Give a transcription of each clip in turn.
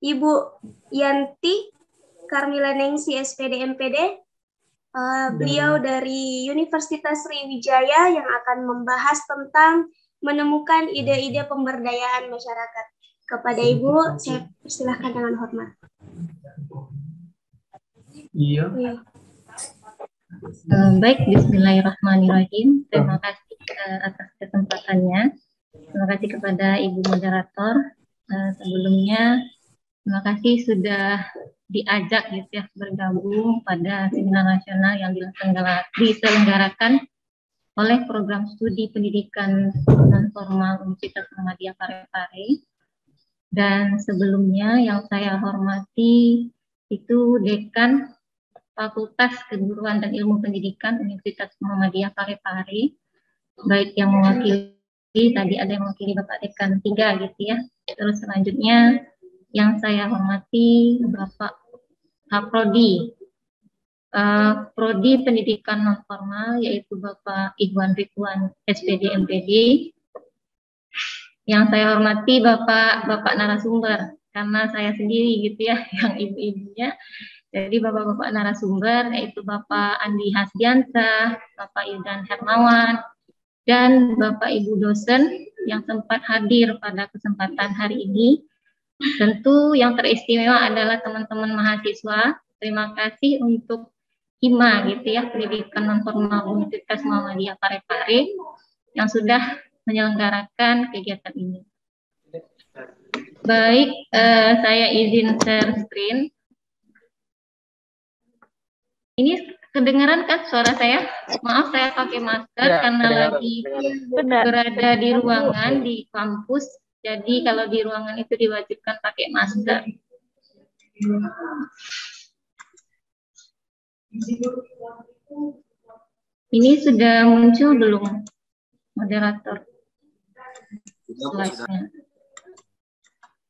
Ibu Yanti Carmila Nengsi SPD MPD. Beliau dari Universitas Sriwijaya yang akan membahas tentang menemukan ide-ide pemberdayaan masyarakat. Kepada Ibu, saya persilahkan dengan hormat. Iya. Baik, bismillahirrahmanirrahim. Terima kasih atas kesempatannya. Terima kasih kepada Ibu Moderator. Sebelumnya, terima kasih sudah diajak gitu ya bergabung pada seminar nasional yang diselenggarakan oleh program studi pendidikan non formal Universitas Muhammadiyah Parepare. Dan sebelumnya yang saya hormati itu Dekan Fakultas Keguruan dan Ilmu Pendidikan Universitas Muhammadiyah Parepare, baik yang mewakili tadi ada yang mewakili Bapak Dekan 3 gitu ya. Terus selanjutnya yang saya hormati Bapak Prodi Pendidikan Non Formal yaitu Bapak Ikhwan Ridwan SPD MPD. Yang saya hormati Bapak narasumber karena saya sendiri gitu ya yang ibu-ibunya. Jadi bapak-bapak narasumber yaitu Bapak Andi Hasdiansa, Bapak Ildan Hermawan, dan Bapak Ibu dosen yang sempat hadir pada kesempatan hari ini. Tentu yang teristimewa adalah teman-teman mahasiswa. Terima kasih untuk HIMA gitu ya, Pendidikan Non Formal Universitas Muhammadiyah Parepare yang sudah menyelenggarakan kegiatan ini. Baik, saya izin share screen. Ini kedengaran kan suara saya? Maaf saya pakai masker ya, karena lagi berada di ruangan di kampus. Jadi kalau di ruangan itu diwajibkan pakai masker. Ini sudah muncul belum, moderator? Slide-nya.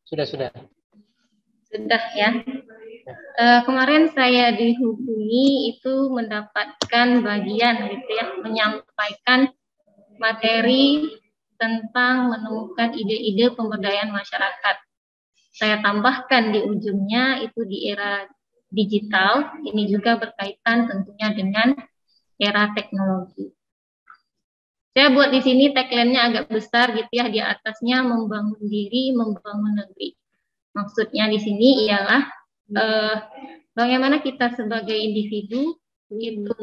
Sudah. Sudah ya. Kemarin saya dihubungi itu mendapatkan bagian gitu ya, menyampaikan materi tentang menemukan ide-ide pemberdayaan masyarakat. Saya tambahkan di ujungnya itu di era digital, ini juga berkaitan tentunya dengan era teknologi. Saya buat di sini tagline-nya agak besar gitu ya, di atasnya membangun diri, membangun negeri. Maksudnya di sini ialah bagaimana kita sebagai individu itu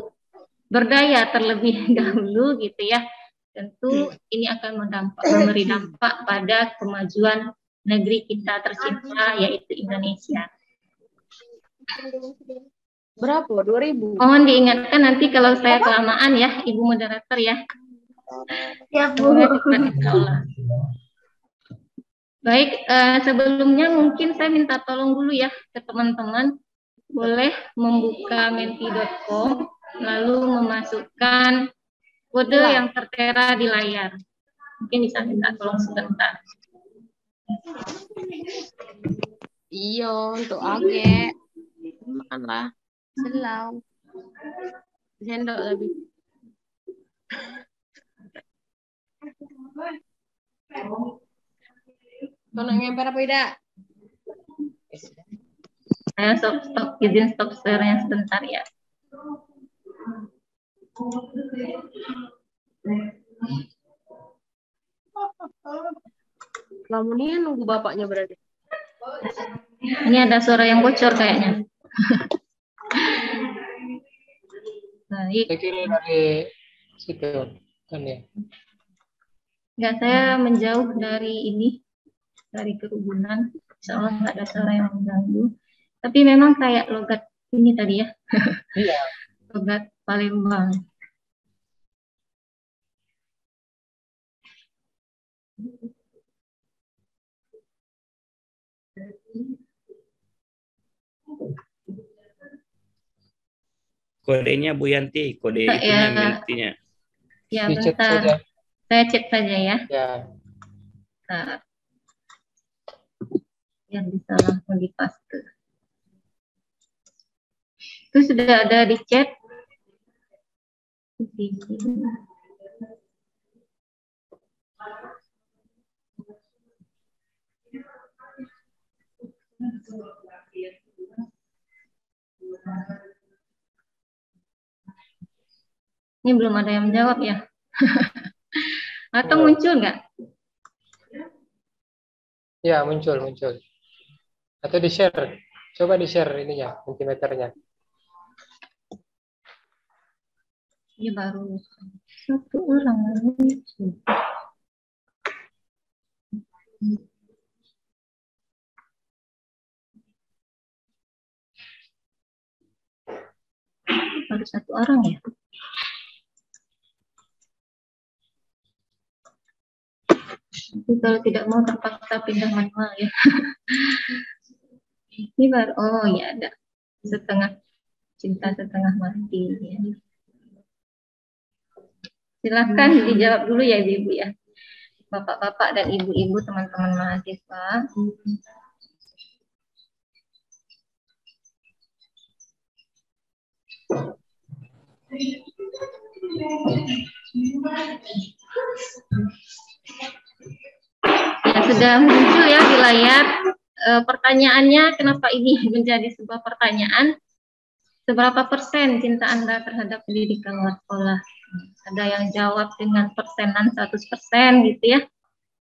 berdaya terlebih dahulu gitu ya. Tentu ini akan memberi dampak pada kemajuan negeri kita tercinta yaitu Indonesia. Berapa? 2000? Mohon diingatkan nanti kalau saya kelamaan ya, Ibu Moderator ya. Ya, Bu. Baik, sebelumnya mungkin saya minta tolong dulu ya ke teman-teman, boleh membuka menti.com, lalu memasukkan kode yang tertera di layar. Mungkin bisa minta tolong sebentar. Iya, untuk age. Makanlah. Selau. Sendok lebih. Kau nak ngemper apa tidak? Saya izin stop share-nya sebentar ya. Kamu nih nunggu bapaknya berarti. Ini ada suara yang bocor kayaknya. Baik. Saya kira dari situ kan ya. Enggak, saya menjauh dari ini, dari kerubunan. Insya Allah nggak ada suara yang mengganggu. Tapi memang kayak logat ini tadi ya. Iya. Logat Palembang. Kodenya Bu Yanti, kode itunya mentinya. Ya, bentar. Saya cek saja ya. Ya. Bentar. Yang bisa langsung dipaste. Itu sudah ada di chat. Ini belum ada yang menjawab ya? Atau muncul nggak? Ya, muncul. Atau di-share. Coba di-share ininya, Mentimeternya. Ini baru satu orang muncul. Baru satu orang ya? Tapi kalau tidak mau terpaksa pindah manual ya. Ini baru, oh ya ada setengah cinta setengah mati ya. Silahkan dijawab dulu ya Ibu ya. Bapak-bapak dan ibu-ibu teman-teman mahasiswa. Ya, sudah muncul ya di layar. Pertanyaannya, kenapa ini menjadi sebuah pertanyaan? Seberapa persen cinta Anda terhadap pendidikan luar sekolah? Ada yang jawab dengan persenan 100% gitu ya.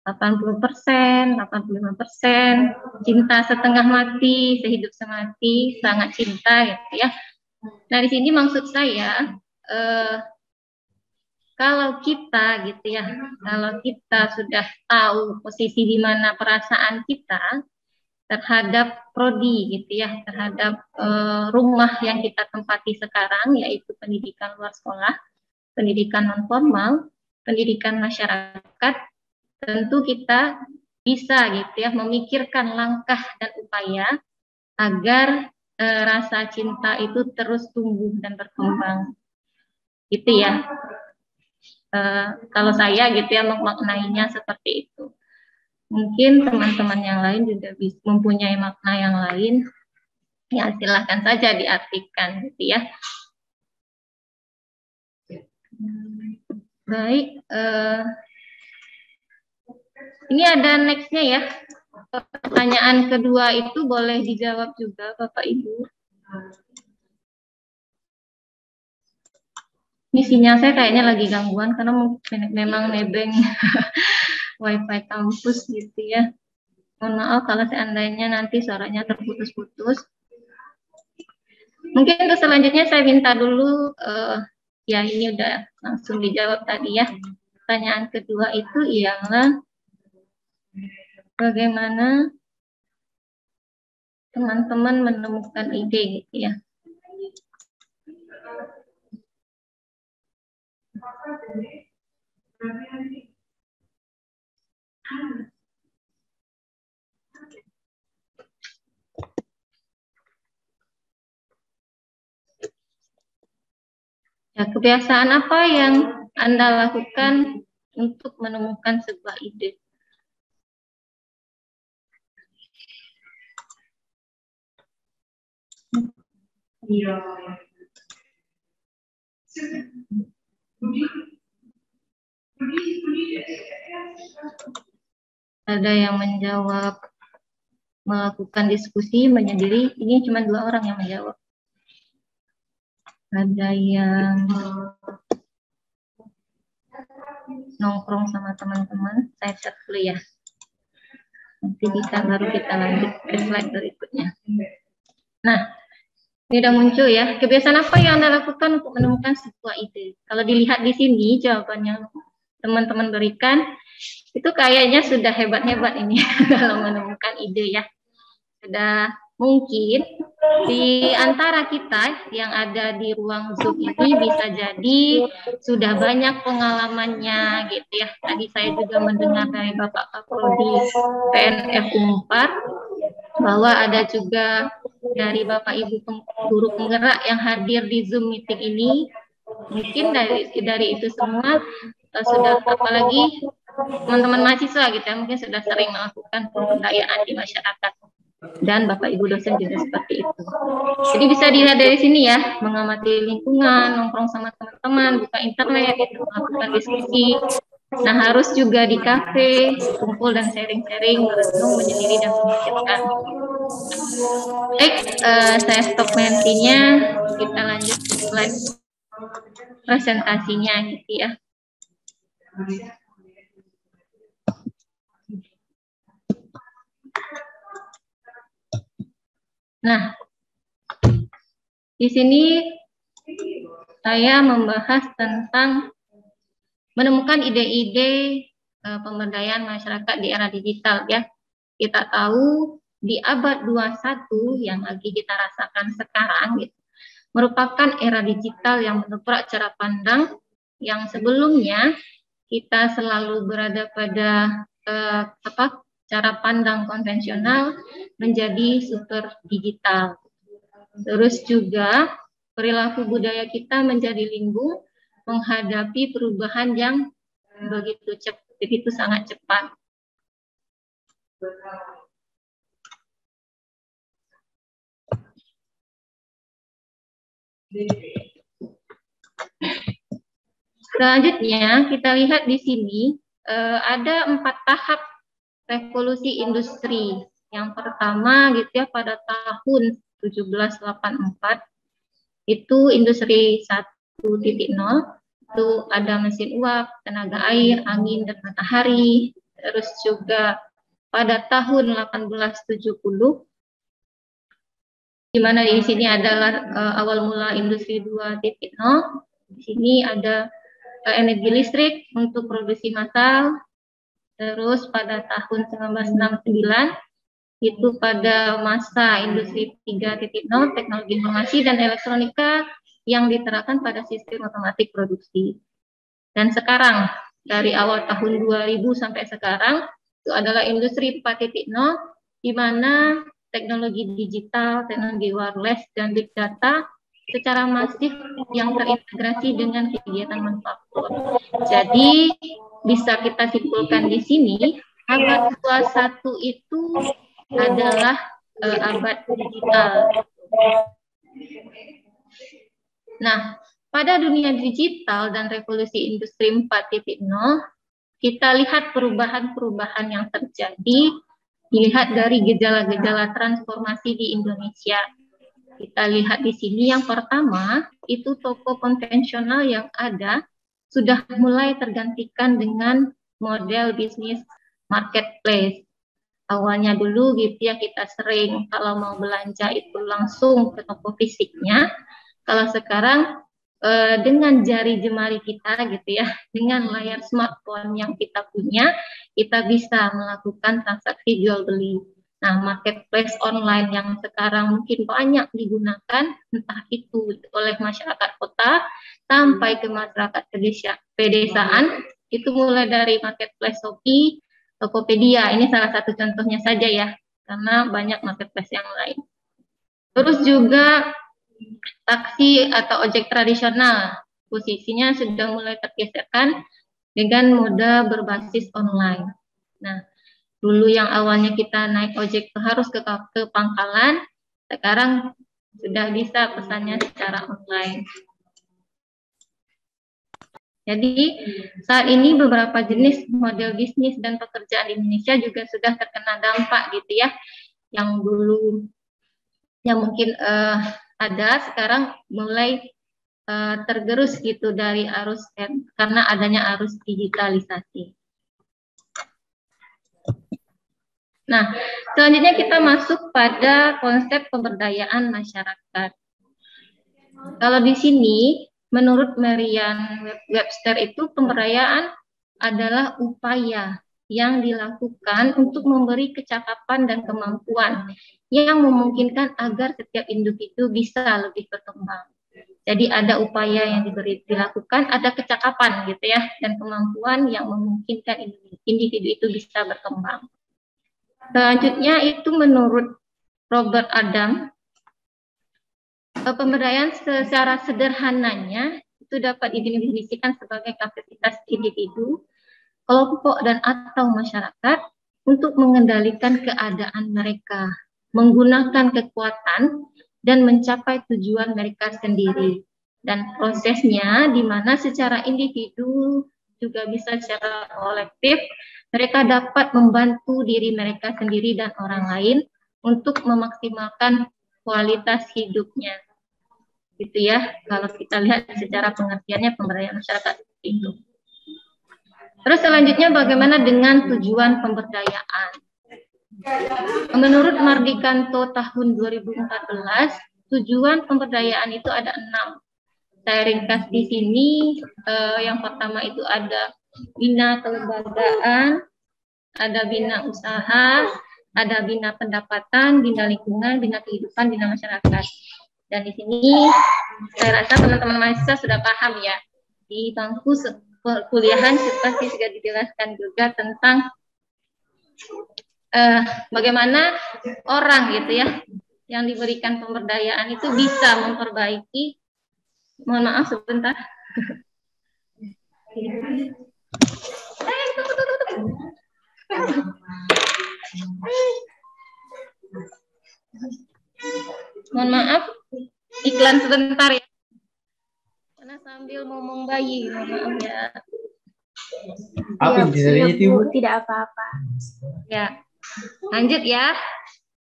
80%, 85%, cinta setengah mati, sehidup semati, sangat cinta gitu ya. Nah, di sini maksud saya, kalau kita gitu ya, kalau kita sudah tahu posisi di mana perasaan kita terhadap prodi gitu ya, terhadap rumah yang kita tempati sekarang, yaitu pendidikan luar sekolah, pendidikan non formal, pendidikan masyarakat, tentu kita bisa gitu ya memikirkan langkah dan upaya agar rasa cinta itu terus tumbuh dan berkembang, gitu ya. Kalau saya gitu ya memaknainya seperti itu. Mungkin teman-teman yang lain juga bisa mempunyai makna yang lain, ya silahkan saja diartikan gitu ya. Baik, ini ada nextnya ya. Pertanyaan kedua itu boleh dijawab juga Bapak Ibu. Ini sinyal saya kayaknya lagi gangguan karena memang nebeng wifi kampus gitu ya. Mohon maaf kalau seandainya nanti suaranya terputus-putus. Mungkin untuk selanjutnya saya minta dulu, ya ini udah langsung dijawab tadi ya. Pertanyaan kedua itu ialah bagaimana teman-teman menemukan ide gitu ya. Ya, kebiasaan apa yang Anda lakukan untuk menemukan sebuah ide? Iya. Ada yang menjawab melakukan diskusi menyendiri, ini cuma 2 orang yang menjawab. Ada yang nongkrong sama teman-teman, saya chat dulu ya. Nanti bisa baru kita lanjut ke slide berikutnya. Nah, ini udah muncul ya. Kebiasaan apa yang Anda lakukan untuk menemukan sebuah ide? Kalau dilihat di sini jawabannya teman-teman berikan, itu kayaknya sudah hebat-hebat ini kalau menemukan ide ya. Sudah mungkin di antara kita yang ada di ruang Zoom ini bisa jadi sudah banyak pengalamannya gitu ya. Tadi saya juga mendengar dari Bapak Kaprodi PNF Unpar bahwa ada juga dari Bapak Ibu guru penggerak yang hadir di Zoom meeting ini. Mungkin dari itu semua sudah, apalagi teman-teman mahasiswa gitu ya, mungkin sudah sering melakukan pemberdayaan di masyarakat. Dan Bapak Ibu dosen juga seperti itu. Jadi bisa dilihat dari sini ya, mengamati lingkungan, nongkrong sama teman-teman, buka internet, itu melakukan diskusi. Nah, harus juga di kafe, kumpul dan sharing-sharing, merenung, menyendiri dan memikirkan. Baik, saya stop nantinya, kita lanjut ke slide presentasinya gitu ya. Nah, di sini saya membahas tentang menemukan ide-ide pemberdayaan masyarakat di era digital ya. Kita tahu di abad 21 yang lagi kita rasakan sekarang gitu, merupakan era digital yang mendobrak cara pandang yang sebelumnya kita selalu berada pada cara pandang konvensional menjadi super digital. Terus juga perilaku budaya kita menjadi limbung menghadapi perubahan yang begitu sangat cepat. Selanjutnya kita lihat di sini ada 4 tahap revolusi industri. Yang pertama gitu ya, pada tahun 1784 itu industri 1.0, itu ada mesin uap, tenaga air, angin, dan matahari. Terus juga pada tahun 1870, di mana di sini adalah awal mula industri 2.0. Di sini ada energi listrik untuk produksi massal. Terus pada tahun 1969 itu pada masa industri 3.0, teknologi informasi dan elektronika yang diterapkan pada sistem otomatik produksi. Dan sekarang dari awal tahun 2000 sampai sekarang itu adalah industri 4.0, di mana teknologi digital, teknologi wireless, dan big data secara masif yang terintegrasi dengan kegiatan manufaktur. Jadi bisa kita simpulkan di sini, abad 21 itu adalah abad digital. Nah, pada dunia digital dan revolusi industri 4.0, kita lihat perubahan-perubahan yang terjadi, dilihat dari gejala-gejala transformasi di Indonesia. Kita lihat di sini yang pertama, itu toko konvensional yang ada sudah mulai tergantikan dengan model bisnis marketplace. Awalnya dulu gitu ya, kita sering kalau mau belanja itu langsung ke toko fisiknya. Kalau sekarang dengan jari jemari kita gitu ya, dengan layar smartphone yang kita punya, kita bisa melakukan transaksi jual beli. Nah, marketplace online yang sekarang mungkin banyak digunakan, entah itu oleh masyarakat kota sampai ke masyarakat pedesaan, itu mulai dari marketplace Shopee, Tokopedia, ini salah satu contohnya saja ya, karena banyak marketplace yang lain. Terus juga taksi atau ojek tradisional, posisinya sudah mulai tergeserkan dengan moda berbasis online. Nah, dulu yang awalnya kita naik ojek harus ke pangkalan, sekarang sudah bisa pesannya secara online. Jadi saat ini beberapa jenis model bisnis dan pekerjaan di Indonesia juga sudah terkena dampak gitu ya, yang dulu yang mungkin ada sekarang mulai tergerus gitu dari arus karena adanya arus digitalisasi. Nah, selanjutnya kita masuk pada konsep pemberdayaan masyarakat. Kalau di sini, menurut Merriam-Webster itu pemberdayaan adalah upaya yang dilakukan untuk memberi kecakapan dan kemampuan yang memungkinkan agar setiap individu bisa lebih berkembang. Jadi ada upaya yang dilakukan, ada kecakapan gitu ya, dan kemampuan yang memungkinkan individu itu bisa berkembang. Selanjutnya itu menurut Robert Adam, pemberdayaan secara sederhananya itu dapat didefinisikan sebagai kapasitas individu, kelompok dan atau masyarakat untuk mengendalikan keadaan mereka, menggunakan kekuatan dan mencapai tujuan mereka sendiri. Dan prosesnya di mana secara individu juga bisa secara kolektif, mereka dapat membantu diri mereka sendiri dan orang lain untuk memaksimalkan kualitas hidupnya. Gitu ya, kalau kita lihat secara pengertiannya pemberdayaan masyarakat itu. Terus selanjutnya bagaimana dengan tujuan pemberdayaan? Menurut Mardikanto tahun 2014, tujuan pemberdayaan itu ada 6. Saya ringkas di sini. Yang pertama itu ada bina kelembagaan, ada bina usaha, ada bina pendapatan, bina lingkungan, bina kehidupan, bina masyarakat. Dan di sini saya rasa teman-teman mahasiswa sudah paham ya. Di bangku perkuliahan pasti sudah dijelaskan juga tentang bagaimana orang gitu ya yang diberikan pemberdayaan itu bisa memperbaiki. Mohon maaf sebentar. Mohon maaf, iklan sebentar ya. Karena sambil ngomong bayi, mohon maaf ya. Apa ya, Bu, tidak apa-apa. Ya, lanjut ya,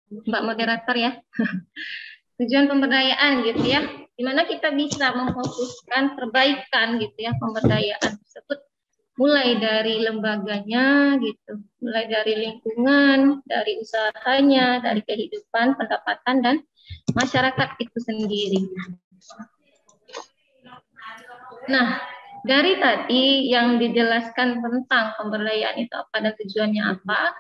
Mbak moderator ya. Tujuan pemberdayaan gitu ya, dimana kita bisa memfokuskan perbaikan gitu ya pemberdayaan tersebut, mulai dari lembaganya gitu, mulai dari lingkungan, dari usahanya, dari kehidupan, pendapatan, dan masyarakat itu sendiri. Nah, dari tadi yang dijelaskan tentang pemberdayaan itu apa dan tujuannya apa,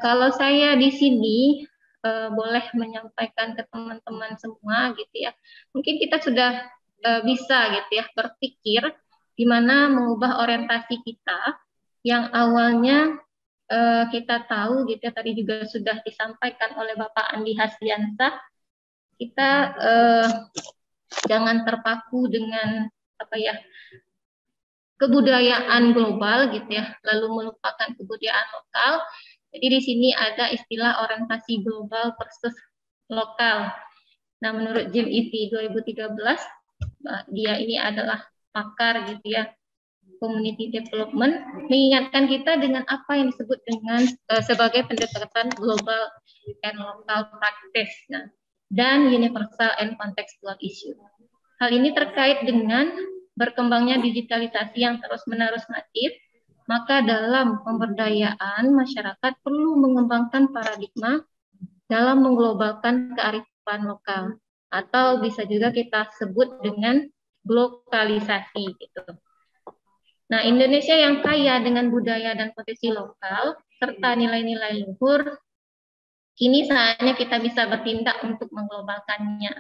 kalau saya di sini boleh menyampaikan ke teman-teman semua gitu ya, mungkin kita sudah bisa gitu ya berpikir gimana mengubah orientasi kita yang awalnya kita tahu gitu ya, tadi juga sudah disampaikan oleh Bapak Andi Hasdiansah, kita jangan terpaku dengan apa ya kebudayaan global gitu ya, lalu melupakan kebudayaan lokal. Jadi di sini ada istilah orientasi global versus lokal. Nah, menurut Jim Ivey 2013, dia ini adalah pakar gitu ya, community development, mengingatkan kita dengan apa yang disebut dengan sebagai pendekatan global and local practice, nah, dan universal and contextual issue. Hal ini terkait dengan berkembangnya digitalisasi yang terus-menerus masif, maka dalam pemberdayaan masyarakat perlu mengembangkan paradigma dalam mengglobalkan kearifan lokal, atau bisa juga kita sebut dengan globalisasi gitu. Nah, Indonesia yang kaya dengan budaya dan potensi lokal serta nilai-nilai luhur, kini saatnya kita bisa bertindak untuk mengglobalkannya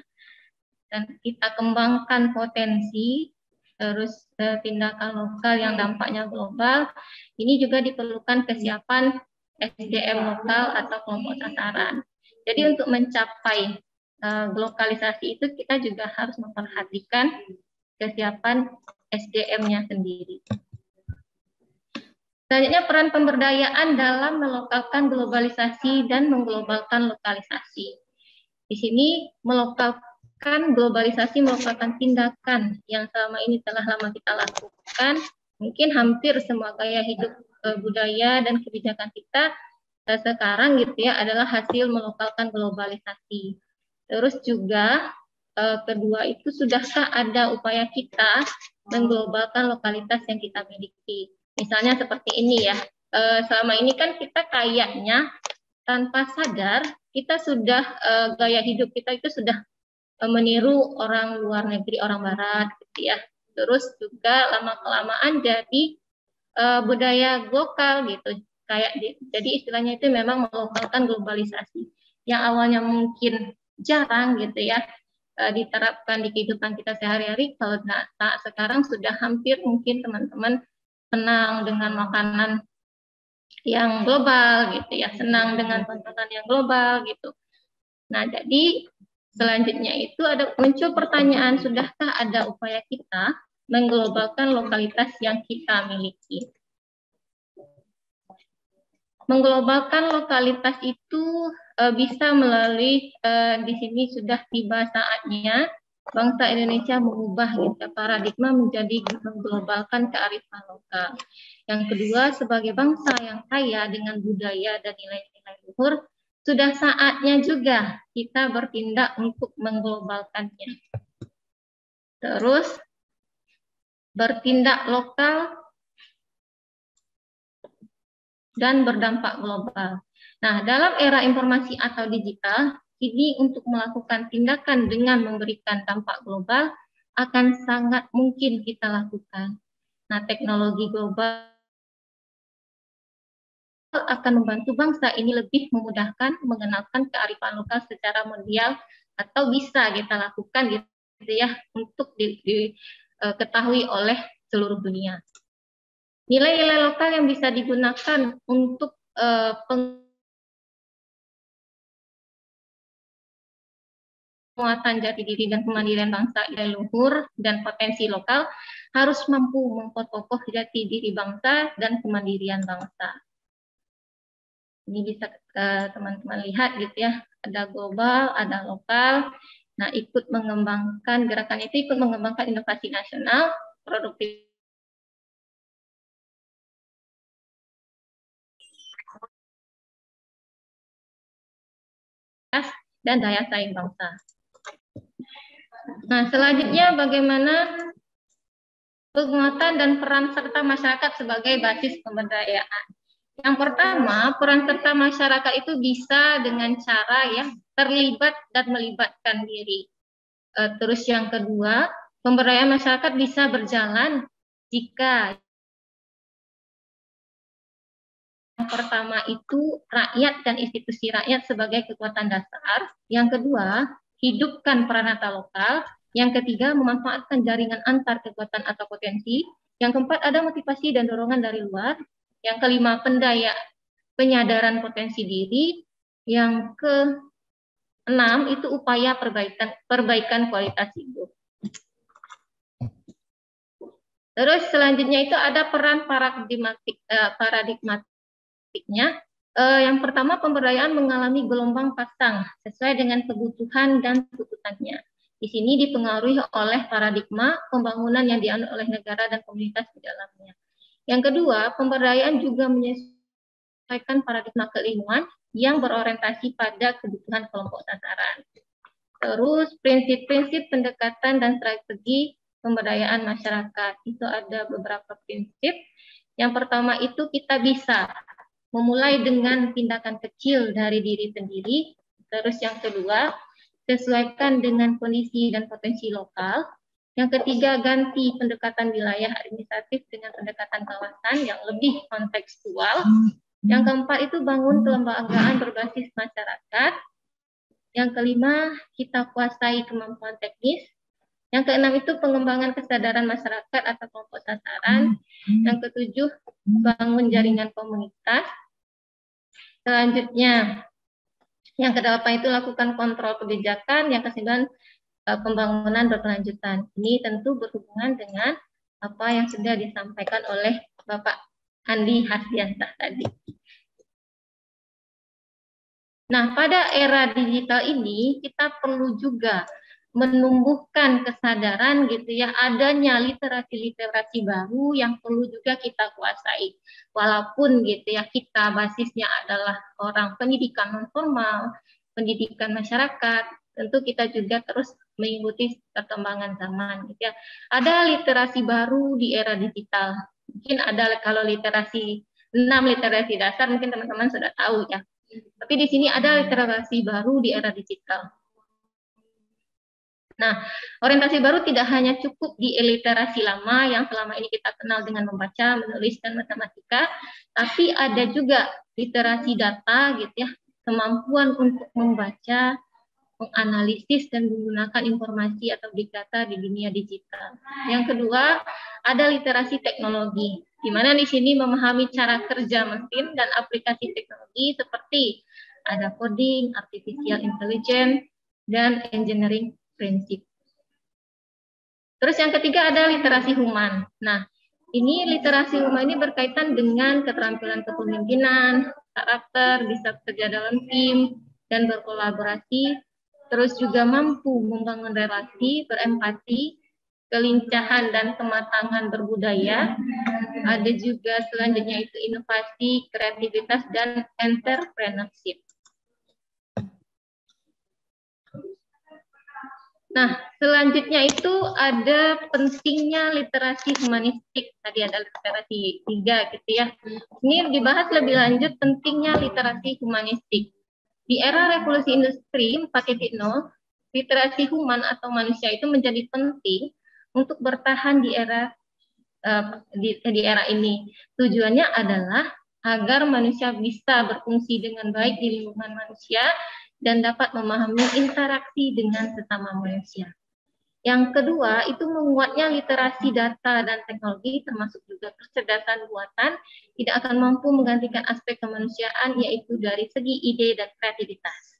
dan kita kembangkan potensi. Terus tindakan lokal yang dampaknya global, ini juga diperlukan kesiapan SDM lokal atau kelompok sasaran. Jadi untuk mencapai globalisasi itu kita juga harus memperhatikan kesiapan SDM-nya sendiri. Selanjutnya peran pemberdayaan dalam melokalkan globalisasi dan mengglobalkan lokalisasi. Di sini melokalkan globalisasi merupakan tindakan yang selama ini telah lama kita lakukan. Mungkin hampir semua gaya hidup budaya dan kebijakan kita sekarang gitu ya adalah hasil melokalkan globalisasi. Terus juga kedua itu, sudahkah ada upaya kita mengglobalkan lokalitas yang kita miliki? Misalnya seperti ini ya, selama ini kan kita kayaknya tanpa sadar kita sudah gaya hidup kita itu sudah meniru orang luar negeri, orang barat gitu ya. Terus juga lama-kelamaan jadi budaya lokal gitu. Jadi istilahnya itu memang melokalkan globalisasi. Yang awalnya mungkin jarang gitu ya diterapkan di kehidupan kita sehari-hari, kalau sekarang sudah hampir mungkin teman-teman senang dengan makanan yang global gitu ya, senang dengan tontonan yang global gitu. Nah, jadi selanjutnya itu ada muncul pertanyaan, sudahkah ada upaya kita mengglobalkan lokalitas yang kita miliki? Mengglobalkan lokalitas itu bisa melalui di sini sudah tiba saatnya bangsa Indonesia mengubah gitu, paradigma menjadi mengglobalkan kearifan lokal. Yang kedua, sebagai bangsa yang kaya dengan budaya dan nilai-nilai luhur, sudah saatnya juga kita bertindak untuk mengglobalkannya. Terus bertindak lokal dan berdampak global. Nah, dalam era informasi atau digital, ini untuk melakukan tindakan dengan memberikan dampak global akan sangat mungkin kita lakukan. Nah, teknologi global akan membantu bangsa ini lebih memudahkan mengenalkan kearifan lokal secara mondial atau bisa kita lakukan gitu ya untuk diketahui oleh seluruh dunia. Nilai-nilai lokal yang bisa digunakan untuk penguatan jati diri dan kemandirian bangsa nilai luhur dan potensi lokal harus mampu memperkokoh jati diri bangsa dan kemandirian bangsa. Ini bisa teman-teman lihat gitu ya, ada global, ada lokal. Nah, ikut mengembangkan gerakan itu ikut mengembangkan inovasi nasional, produktivitas dan daya saing bangsa. Nah, selanjutnya bagaimana penguatan dan peran serta masyarakat sebagai basis pemberdayaan. Yang pertama, peran serta masyarakat itu bisa dengan cara ya terlibat dan melibatkan diri. Terus yang kedua, pemberdayaan masyarakat bisa berjalan jika yang pertama itu rakyat dan institusi rakyat sebagai kekuatan dasar. Yang kedua, hidupkan peranata lokal. Yang ketiga, memanfaatkan jaringan antar kekuatan atau potensi. Yang keempat, ada motivasi dan dorongan dari luar. Yang kelima, penyadaran potensi diri. Yang keenam, itu upaya perbaikan kualitas hidup. Terus selanjutnya itu ada peran paradigmatiknya. Yang pertama, pemberdayaan mengalami gelombang pasang sesuai dengan kebutuhan dan tuntutannya. Di sini dipengaruhi oleh paradigma pembangunan yang dianut oleh negara dan komunitas di dalamnya. Yang kedua, pemberdayaan juga menyesuaikan paradigma keilmuan yang berorientasi pada kebutuhan kelompok sasaran. Terus prinsip-prinsip pendekatan dan strategi pemberdayaan masyarakat. Itu ada beberapa prinsip. Yang pertama itu kita bisa memulai dengan tindakan kecil dari diri sendiri. Terus yang kedua, sesuaikan dengan kondisi dan potensi lokal. Yang ketiga, ganti pendekatan wilayah administratif dengan pendekatan kawasan yang lebih kontekstual. Yang keempat itu bangun kelembagaan berbasis masyarakat. Yang kelima, kita kuasai kemampuan teknis. Yang keenam itu pengembangan kesadaran masyarakat atau kelompok sasaran. Yang ketujuh, bangun jaringan komunitas. Selanjutnya, yang kedelapan itu lakukan kontrol kebijakan. Yang kesembilan, pembangunan berkelanjutan. Ini tentu berhubungan dengan apa yang sudah disampaikan oleh Bapak Andi Hasdiantah tadi. Nah, pada era digital ini kita perlu juga menumbuhkan kesadaran gitu ya, adanya literasi-literasi baru yang perlu juga kita kuasai. Walaupun gitu ya, kita basisnya adalah orang pendidikan non formal, pendidikan masyarakat, tentu kita juga terus mengikuti perkembangan zaman gitu ya. Ada literasi baru di era digital. Mungkin ada kalau literasi 6 literasi dasar mungkin teman-teman sudah tahu ya. Tapi di sini ada literasi baru di era digital. Nah, orientasi baru tidak hanya cukup di literasi lama yang selama ini kita kenal dengan membaca, menulis, dan matematika, tapi ada juga literasi data gitu ya, kemampuan untuk membaca, menganalisis, dan menggunakan informasi atau big data di dunia digital. Yang kedua, ada literasi teknologi, di mana di sini memahami cara kerja mesin dan aplikasi teknologi seperti ada coding, artificial intelligence, dan engineering prinsip. Terus yang ketiga ada literasi human. Nah, ini literasi human ini berkaitan dengan keterampilan kepemimpinan, karakter, bisa bekerja dalam tim, dan berkolaborasi. Terus juga mampu membangun relasi, berempati, kelincahan dan kematangan berbudaya. Ada juga selanjutnya itu inovasi, kreativitas, dan entrepreneurship. Nah, selanjutnya itu ada pentingnya literasi humanistik. Tadi ada literasi 3 gitu ya. Ini dibahas lebih lanjut pentingnya literasi humanistik. Di era revolusi industri 4.0, literasi human atau manusia itu menjadi penting untuk bertahan di era ini. Tujuannya adalah agar manusia bisa berfungsi dengan baik di lingkungan manusia dan dapat memahami interaksi dengan sesama manusia. Yang kedua, itu menguatnya literasi data dan teknologi, termasuk juga kecerdasan buatan, tidak akan mampu menggantikan aspek kemanusiaan, yaitu dari segi ide dan kreativitas.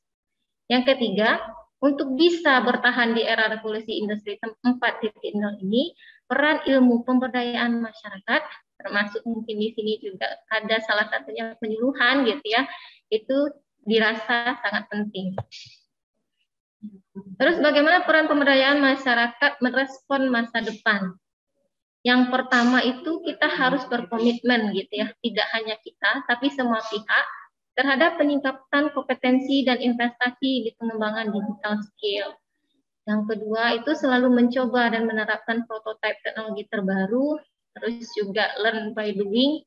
Yang ketiga, untuk bisa bertahan di era revolusi industri 4.0 ini, peran ilmu pemberdayaan masyarakat, termasuk mungkin di sini juga ada salah satunya penyuluhan gitu ya, itu dirasa sangat penting. Terus bagaimana peran pemberdayaan masyarakat merespon masa depan? Yang pertama itu kita harus berkomitmen gitu ya, tidak hanya kita, tapi semua pihak terhadap peningkatan kompetensi dan investasi di pengembangan digital skill. Yang kedua itu selalu mencoba dan menerapkan prototipe teknologi terbaru, terus juga learn by doing.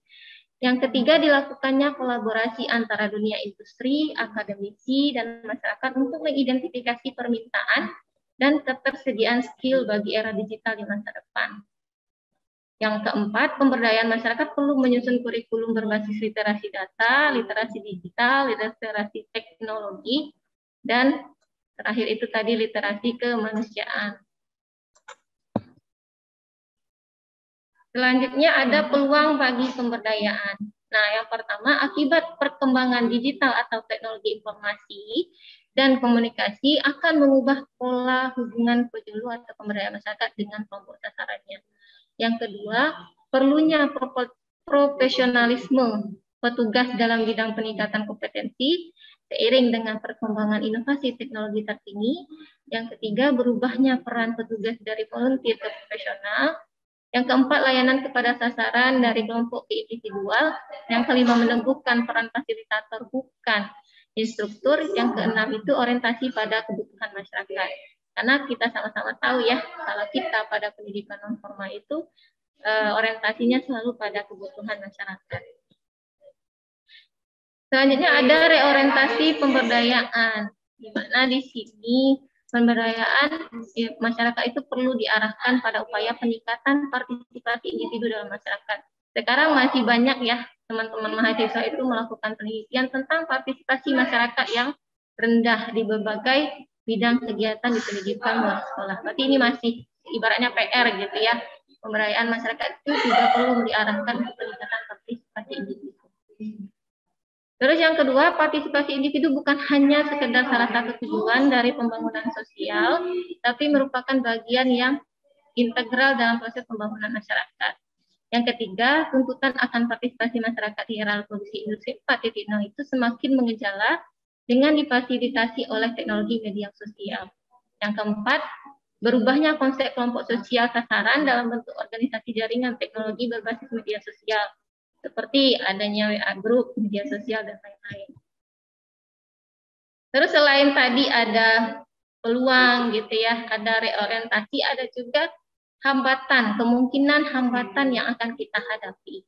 Yang ketiga, dilakukannya kolaborasi antara dunia industri, akademisi, dan masyarakat untuk mengidentifikasi permintaan dan ketersediaan skill bagi era digital di masa depan. Yang keempat, pemberdayaan masyarakat perlu menyusun kurikulum berbasis literasi data, literasi digital, literasi teknologi, dan terakhir itu tadi literasi kemanusiaan. Selanjutnya ada peluang bagi pemberdayaan. Nah, yang pertama, akibat perkembangan digital atau teknologi informasi dan komunikasi akan mengubah pola hubungan penyuluh atau pemberdayaan masyarakat dengan kelompok sasarannya. Yang kedua, perlunya profesionalisme petugas dalam bidang peningkatan kompetensi seiring dengan perkembangan inovasi teknologi terkini. Yang ketiga, berubahnya peran petugas dari volunteer ke profesional. Yang keempat, layanan kepada sasaran dari kelompok ke individual. Yang kelima, meneguhkan peran fasilitator bukan instruktur. Yang keenam itu orientasi pada kebutuhan masyarakat. Karena kita sama-sama tahu ya, kalau kita pada pendidikan non formal itu orientasinya selalu pada kebutuhan masyarakat. Selanjutnya ada reorientasi pemberdayaan, di mana di sini pemberdayaan masyarakat itu perlu diarahkan pada upaya peningkatan partisipasi individu dalam masyarakat. Sekarang masih banyak ya teman-teman mahasiswa itu melakukan penelitian tentang partisipasi masyarakat yang rendah di berbagai bidang kegiatan di pendidikan luar sekolah. Berarti ini masih ibaratnya PR gitu ya. Pemberdayaan masyarakat itu juga perlu diarahkan untuk peningkatan partisipasi individu. Terus yang kedua, partisipasi individu bukan hanya sekedar salah satu tujuan dari pembangunan sosial, tapi merupakan bagian yang integral dalam proses pembangunan masyarakat. Yang ketiga, tuntutan akan partisipasi masyarakat di era revolusi industri 4.0 itu semakin mengejala dengan difasilitasi oleh teknologi media sosial. Yang keempat, berubahnya konsep kelompok sosial sasaran dalam bentuk organisasi jaringan teknologi berbasis media sosial, seperti adanya WA Group, media sosial, dan lain-lain. Terus selain tadi ada peluang gitu ya, ada reorientasi, ada juga hambatan, kemungkinan hambatan yang akan kita hadapi.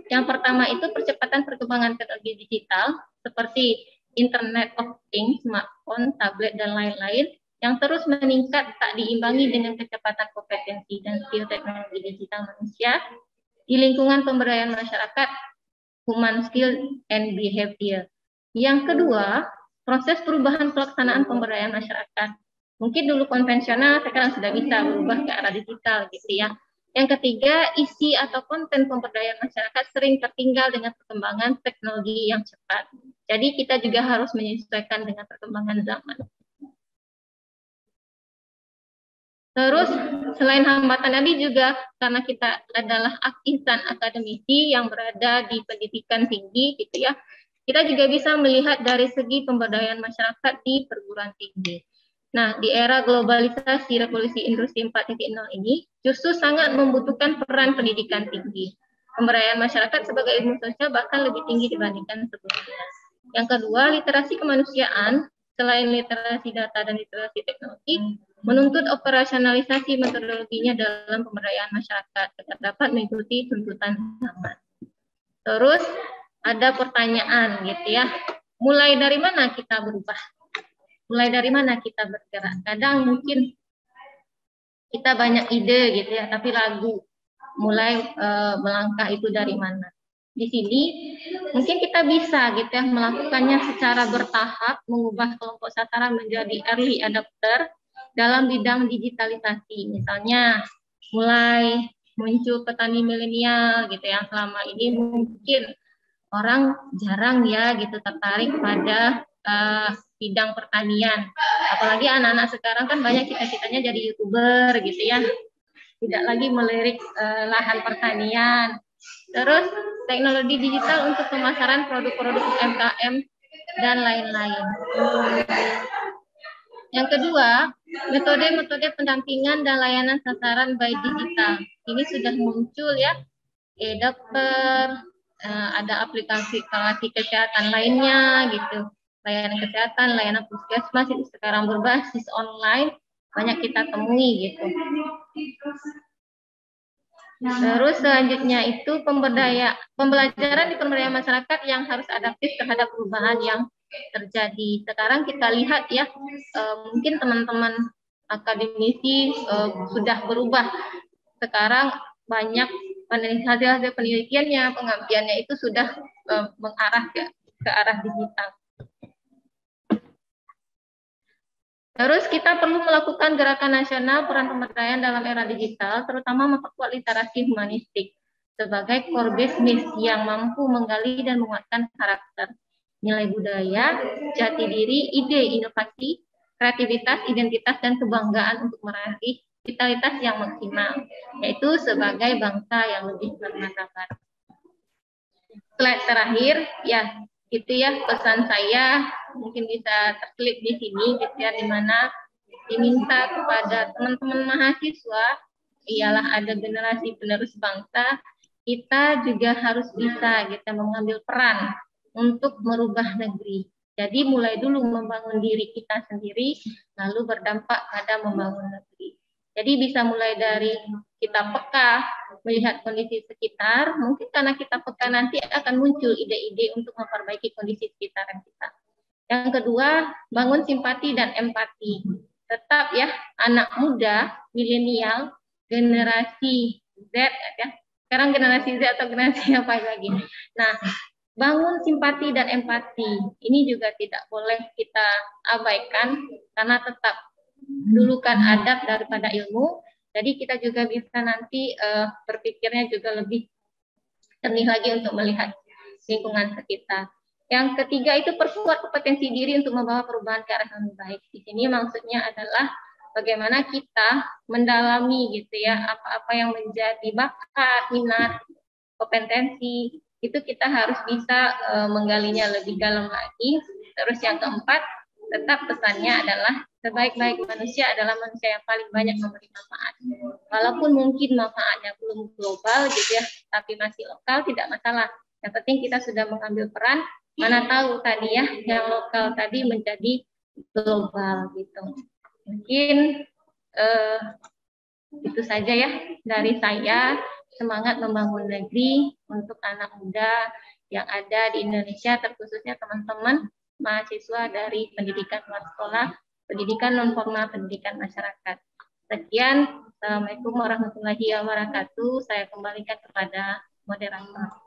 Yang pertama itu percepatan perkembangan teknologi digital, seperti Internet of Things, smartphone, tablet, dan lain-lain, yang terus meningkat tak diimbangi dengan kecepatan kompetensi dan skill teknologi digital manusia, di lingkungan pemberdayaan masyarakat, human skill and behavior. Yang kedua, proses perubahan pelaksanaan pemberdayaan masyarakat. Mungkin dulu konvensional, sekarang sudah bisa berubah ke arah digital gitu ya. Yang ketiga, isi atau konten pemberdayaan masyarakat sering tertinggal dengan perkembangan teknologi yang cepat. Jadi kita juga harus menyesuaikan dengan perkembangan zaman. Terus selain hambatan tadi juga karena kita adalah insan akademisi yang berada di pendidikan tinggi gitu ya, kita juga bisa melihat dari segi pemberdayaan masyarakat di perguruan tinggi. Nah, di era globalisasi revolusi industri 4.0 ini justru sangat membutuhkan peran pendidikan tinggi. Pemberdayaan masyarakat sebagai ilmu sosial bahkan lebih tinggi dibandingkan sebelumnya. Yang kedua, literasi kemanusiaan. Selain literasi data dan literasi teknologi, Menuntut operasionalisasi metodologinya dalam pemberdayaan masyarakat agar dapat mengikuti tuntutan zaman. Terus ada pertanyaan gitu ya. Mulai dari mana kita berubah? Mulai dari mana kita bergerak? Kadang mungkin kita banyak ide gitu ya, tapi ragu mulai melangkah itu dari mana. Di sini mungkin kita bisa gitu ya melakukannya secara bertahap, mengubah kelompok sasaran menjadi early adopter dalam bidang digitalisasi. Misalnya mulai muncul petani milenial gitu yang selama ini mungkin orang jarang ya gitu tertarik pada bidang pertanian. Apalagi anak-anak sekarang kan banyak cita-citanya jadi YouTuber gitu ya. Tidak lagi melirik lahan pertanian. Terus teknologi digital untuk pemasaran produk-produk UMKM dan lain-lain. Yang kedua, metode-metode pendampingan dan layanan sasaran by digital. Ini sudah muncul ya, e-dokter, ada aplikasi kesehatan lainnya gitu. Layanan kesehatan, layanan puskesmas itu sekarang berbasis online, banyak kita temui gitu. Terus selanjutnya itu pembelajaran di pemberdayaan masyarakat yang harus adaptif terhadap perubahan yang terjadi. Sekarang kita lihat ya, mungkin teman-teman akademisi sudah berubah. Sekarang banyak hasil penelitiannya, pengabdiannya itu sudah mengarah ke arah digital. Terus kita perlu melakukan gerakan nasional peran pemberdayaan dalam era digital, terutama memperkuat literasi humanistik sebagai core business yang mampu menggali dan menguatkan karakter, nilai budaya, jati diri, ide, inovasi, kreativitas, identitas, dan kebanggaan untuk meraih vitalitas yang maksimal, yaitu sebagai bangsa yang lebih bermartabat. Slide terakhir, ya itu ya pesan saya, mungkin bisa terselip di sini gitu ya, di mana diminta kepada teman-teman mahasiswa ialah ada generasi penerus bangsa, kita juga harus bisa gitu mengambil peran untuk merubah negeri. Jadi mulai dulu membangun diri kita sendiri, lalu berdampak pada membangun negeri. Jadi bisa mulai dari kita peka melihat kondisi sekitar, mungkin karena kita peka nanti akan muncul ide-ide untuk memperbaiki kondisi sekitaran kita. Yang kedua, bangun simpati dan empati. Tetap ya, anak muda, milenial, generasi Z ya. Sekarang generasi Z atau generasi apa lagi? Nah, bangun simpati dan empati. Ini juga tidak boleh kita abaikan karena tetap dulukan adab daripada ilmu. Jadi kita juga bisa nanti berpikirnya juga lebih jernih lagi untuk melihat lingkungan sekitar. Yang ketiga itu perkuat kompetensi diri untuk membawa perubahan ke arah yang lebih baik. Di sini maksudnya adalah bagaimana kita mendalami gitu ya apa-apa yang menjadi bakat, minat, kompetensi itu kita harus bisa menggalinya lebih dalam lagi. Terus yang keempat, tetap pesannya adalah sebaik-baik manusia adalah manusia yang paling banyak memberi manfaat. Walaupun mungkin manfaatnya belum global gitu ya, tapi masih lokal tidak masalah. Yang penting kita sudah mengambil peran, mana tahu tadi ya yang lokal tadi menjadi global gitu. Mungkin itu saja ya dari saya. Semangat membangun negeri untuk anak muda yang ada di Indonesia, terkhususnya teman-teman mahasiswa dari pendidikan luar sekolah, pendidikan non formal, pendidikan masyarakat. Sekian, Assalamualaikum warahmatullahi wabarakatuh. Saya kembalikan kepada moderator.